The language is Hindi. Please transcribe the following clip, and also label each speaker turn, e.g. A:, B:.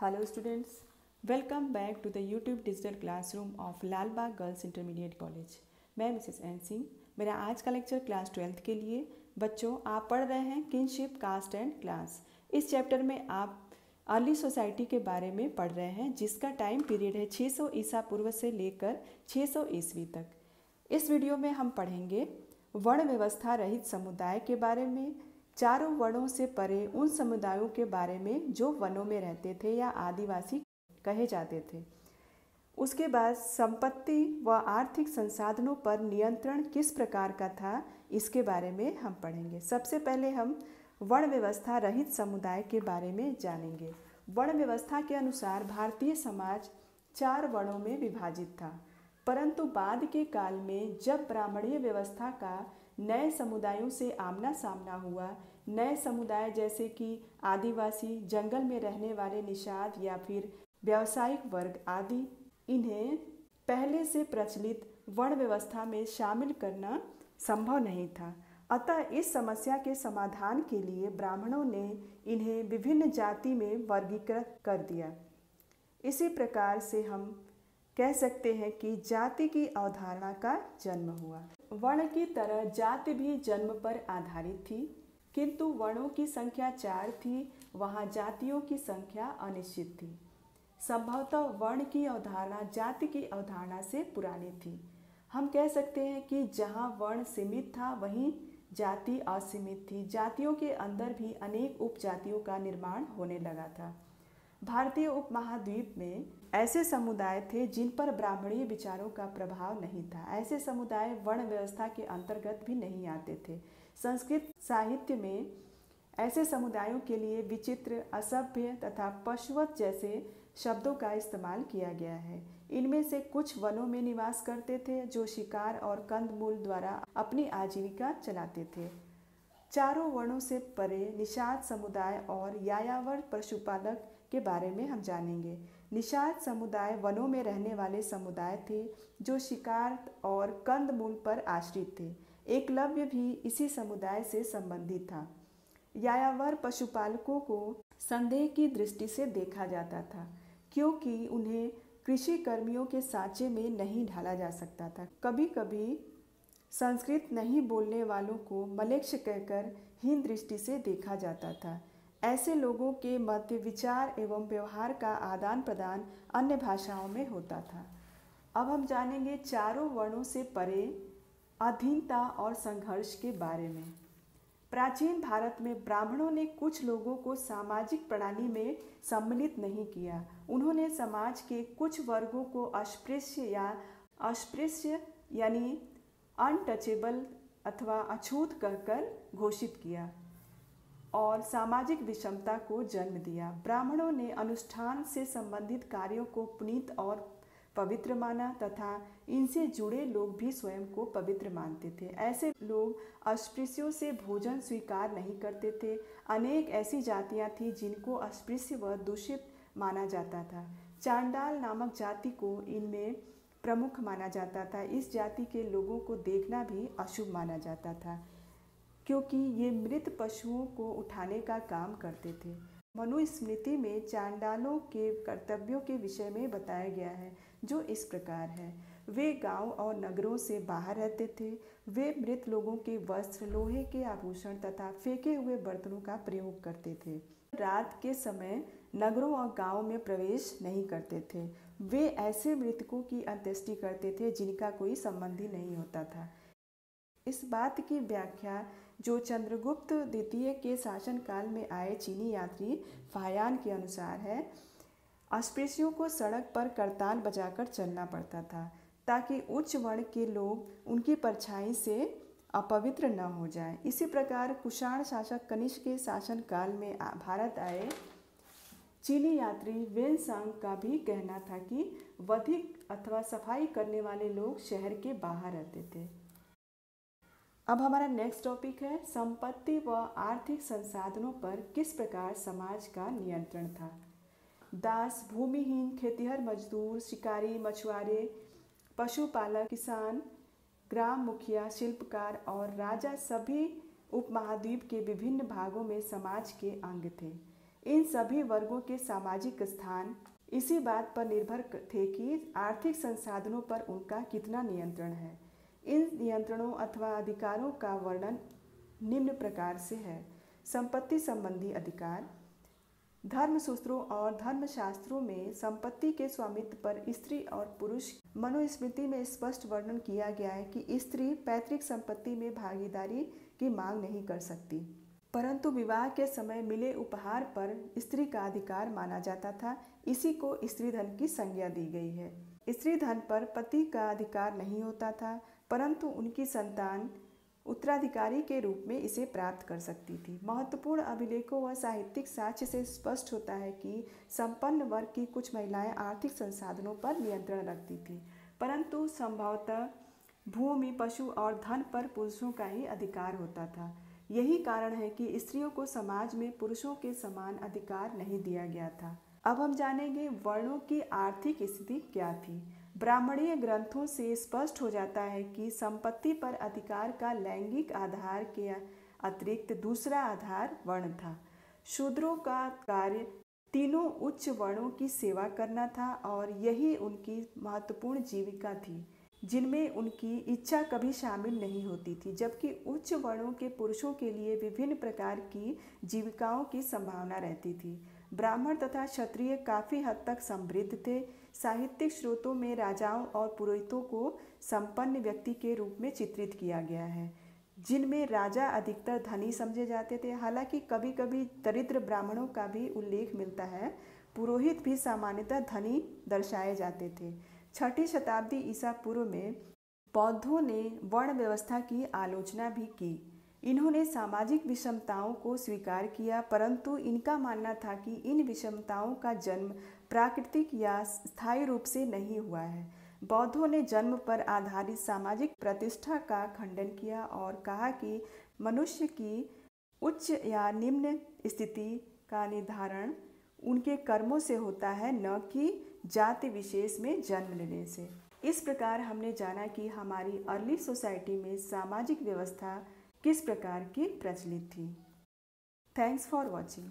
A: Hello students, welcome back to the YouTube digital classroom of Lal Bagh girls intermediate college. मैं मिसेस एन सिंह। मेरा आज का लेक्चर क्लास 12th के लिए। बच्चों, आप पढ़ रहे हैं किनशिप, कास्ट एंड क्लास। इस चैप्टर में आप अर्ली सोसाइटी के बारे में पढ़ रहे हैं, जिसका टाइम पीरियड है 600 ईसा पूर्व से लेकर 600 ईस्वी तक। इस वीडियो में हम पढ़ेंगे वर्ण व्यवस्था रहित समुदाय के बारे में, चारों वर्णों से परे उन समुदायों के बारे में जो वनों में रहते थे या आदिवासी कहे जाते थे। उसके बाद संपत्ति व आर्थिक संसाधनों पर नियंत्रण किस प्रकार का था, इसके बारे में हम पढ़ेंगे। सबसे पहले हम वर्ण व्यवस्था रहित समुदाय के बारे में जानेंगे। वर्ण व्यवस्था के अनुसार भारतीय समाज 4 वर्णों में विभाजित था, परंतु बाद के काल में जब ब्राह्मणीय व्यवस्था का नए समुदायों से आमना सामना हुआ, नए समुदाय जैसे कि आदिवासी, जंगल में रहने वाले निषाद या फिर व्यावसायिक वर्ग आदि, इन्हें पहले से प्रचलित वर्ण व्यवस्था में शामिल करना संभव नहीं था। अतः इस समस्या के समाधान के लिए ब्राह्मणों ने इन्हें विभिन्न जाति में वर्गीकृत कर दिया। इसी प्रकार से हम कह सकते हैं कि जाति की अवधारणा का जन्म हुआ। वर्ण की तरह जाति भी जन्म पर आधारित थी, किंतु वर्णों की संख्या 4 थी, वहाँ जातियों की संख्या अनिश्चित थी। संभवतः वर्ण की अवधारणा जाति की अवधारणा से पुरानी थी। हम कह सकते हैं कि जहाँ वर्ण सीमित था वहीं जाति असीमित थी। जातियों के अंदर भी अनेक उपजातियों का निर्माण होने लगा था। भारतीय उपमहाद्वीप में ऐसे समुदाय थे जिन पर ब्राह्मणीय विचारों का प्रभाव नहीं था। ऐसे समुदाय वर्ण व्यवस्था के अंतर्गत भी नहीं आते थे। संस्कृत साहित्य में ऐसे समुदायों के लिए विचित्र, असभ्य तथा पशुवत जैसे शब्दों का इस्तेमाल किया गया है। इनमें से कुछ वनों में निवास करते थे, जो शिकार और कंदमूल द्वारा अपनी आजीविका चलाते थे। चारों वर्णों से परे निषाद समुदाय और यायावर पशुपालक के बारे में हम जानेंगे। निषाद समुदाय वनों में रहने वाले समुदाय थे जो शिकार और कंदमूल पर आश्रित थे। एकलव्य भी इसी समुदाय से संबंधित था। यायावर पशुपालकों को संदेह की दृष्टि से देखा जाता था, क्योंकि उन्हें कृषि कर्मियों के सांचे में नहीं ढाला जा सकता था। कभी कभी संस्कृत नहीं बोलने वालों को मलेच्छ कहकर हीन दृष्टि से देखा जाता था। ऐसे लोगों के मध्य विचार एवं व्यवहार का आदान प्रदान अन्य भाषाओं में होता था। अब हम जानेंगे चारों वर्णों से परे अधीनता और संघर्ष के बारे में। प्राचीन भारत में ब्राह्मणों ने कुछ लोगों को सामाजिक प्रणाली में सम्मिलित नहीं किया। उन्होंने समाज के कुछ वर्गों को अस्पृश्य यानी अनटचेबल अथवा अछूत कहकर घोषित किया और सामाजिक विषमता को जन्म दिया। ब्राह्मणों ने अनुष्ठान से संबंधित कार्यों को पुनीत और पवित्र माना तथा इनसे जुड़े लोग भी स्वयं को पवित्र मानते थे। ऐसे लोग अस्पृश्यों से भोजन स्वीकार नहीं करते थे। अनेक ऐसी जातियां थीं जिनको अस्पृश्य व दूषित माना जाता था। चांडाल नामक जाति को इनमें प्रमुख माना जाता था। इस जाति के लोगों को देखना भी अशुभ माना जाता था, क्योंकि ये मृत पशुओं को उठाने का काम करते थे। मनुस्मृति में चांडालों के कर्तव्यों के विषय में बताया गया है, जो इस प्रकार है। वे गांव और नगरों से बाहर रहते थे। वे मृत लोगों के वस्त्र, लोहे के आभूषण तथा फेंके हुए बर्तनों का प्रयोग करते थे। रात के समय नगरों और गांवों में प्रवेश नहीं करते थे। वे ऐसे मृतकों की अंत्येष्टि करते थे जिनका कोई संबंधी नहीं होता था। इस बात की व्याख्या जो चंद्रगुप्त द्वितीय के शासनकाल में आए चीनी यात्री फायान के अनुसार है, अस्पृश्यों को सड़क पर करताल बजाकर चलना पड़ता था ताकि उच्च वर्ण के लोग उनकी परछाई से अपवित्र न हो जाएं। इसी प्रकार कुषाण शासक कनिष्क के शासनकाल में भारत आए चीनी यात्री वेनसांग का भी कहना था कि वधिक अथवा सफाई करने वाले लोग शहर के बाहर रहते थे। अब हमारा नेक्स्ट टॉपिक है संपत्ति व आर्थिक संसाधनों पर किस प्रकार समाज का नियंत्रण था। दास, भूमिहीन, खेतिहर मजदूर, शिकारी, मछुआरे, पशुपालक, किसान, ग्राम मुखिया, शिल्पकार और राजा सभी उपमहाद्वीप के विभिन्न भागों में समाज के अंग थे। इन सभी वर्गों के सामाजिक स्थान इसी बात पर निर्भर थे कि आर्थिक संसाधनों पर उनका कितना नियंत्रण है। इन नियंत्रणों अथवा अधिकारों का वर्णन निम्न प्रकार से है। संपत्ति संबंधी अधिकार। धर्मसूत्रों और धर्मशास्त्रों में संपत्ति के स्वामित्व पर स्त्री और पुरुष मनुस्मृति में स्पष्ट वर्णन किया गया है कि स्त्री पैतृक संपत्ति में भागीदारी की मांग नहीं कर सकती, परंतु विवाह के समय मिले उपहार पर स्त्री का अधिकार माना जाता था। इसी को स्त्री धन की संज्ञा दी गई है। स्त्री धन पर पति का अधिकार नहीं होता था, परंतु उनकी संतान उत्तराधिकारी के रूप में इसे प्राप्त कर सकती थी। महत्वपूर्ण अभिलेखों व साहित्यिक साक्ष्य से स्पष्ट होता है कि संपन्न वर्ग की कुछ महिलाएं आर्थिक संसाधनों पर नियंत्रण रखती थीं, परंतु संभवतः भूमि, पशु और धन पर पुरुषों का ही अधिकार होता था। यही कारण है कि स्त्रियों को समाज में पुरुषों के समान अधिकार नहीं दिया गया था। अब हम जानेंगे वर्णों की आर्थिक स्थिति क्या थी। ब्राह्मणीय ग्रंथों से स्पष्ट हो जाता है कि संपत्ति पर अधिकार का लैंगिक आधार के अतिरिक्त दूसरा आधार वर्ण था। शूद्रों का कार्य तीनों उच्च वर्णों की सेवा करना था और यही उनकी महत्वपूर्ण जीविका थी, जिनमें उनकी इच्छा कभी शामिल नहीं होती थी, जबकि उच्च वर्णों के पुरुषों के लिए विभिन्न प्रकार की जीविकाओं की संभावना रहती थी। ब्राह्मण तथा क्षत्रिय काफ़ी हद तक समृद्ध थे। साहित्यिक स्रोतों में राजाओं और पुरोहितों को संपन्न व्यक्ति के रूप में चित्रित किया गया है, जिनमें राजा अधिकतर धनी समझे जाते थे। हालांकि कभी कभी दरिद्र ब्राह्मणों का भी उल्लेख मिलता है। पुरोहित भी सामान्यतः धनी दर्शाए जाते थे। 6ठी शताब्दी ईसा पूर्व में बौद्धों ने वर्ण व्यवस्था की आलोचना भी की। इन्होंने सामाजिक विषमताओं को स्वीकार किया, परंतु इनका मानना था कि इन विषमताओं का जन्म प्राकृतिक या स्थायी रूप से नहीं हुआ है। बौद्धों ने जन्म पर आधारित सामाजिक प्रतिष्ठा का खंडन किया और कहा कि मनुष्य की उच्च या निम्न स्थिति का निर्धारण उनके कर्मों से होता है, न कि जाति विशेष में जन्म लेने से। इस प्रकार हमने जाना कि हमारी अर्ली सोसाइटी में सामाजिक व्यवस्था किस प्रकार की प्रचलित थी। Thanks for watching.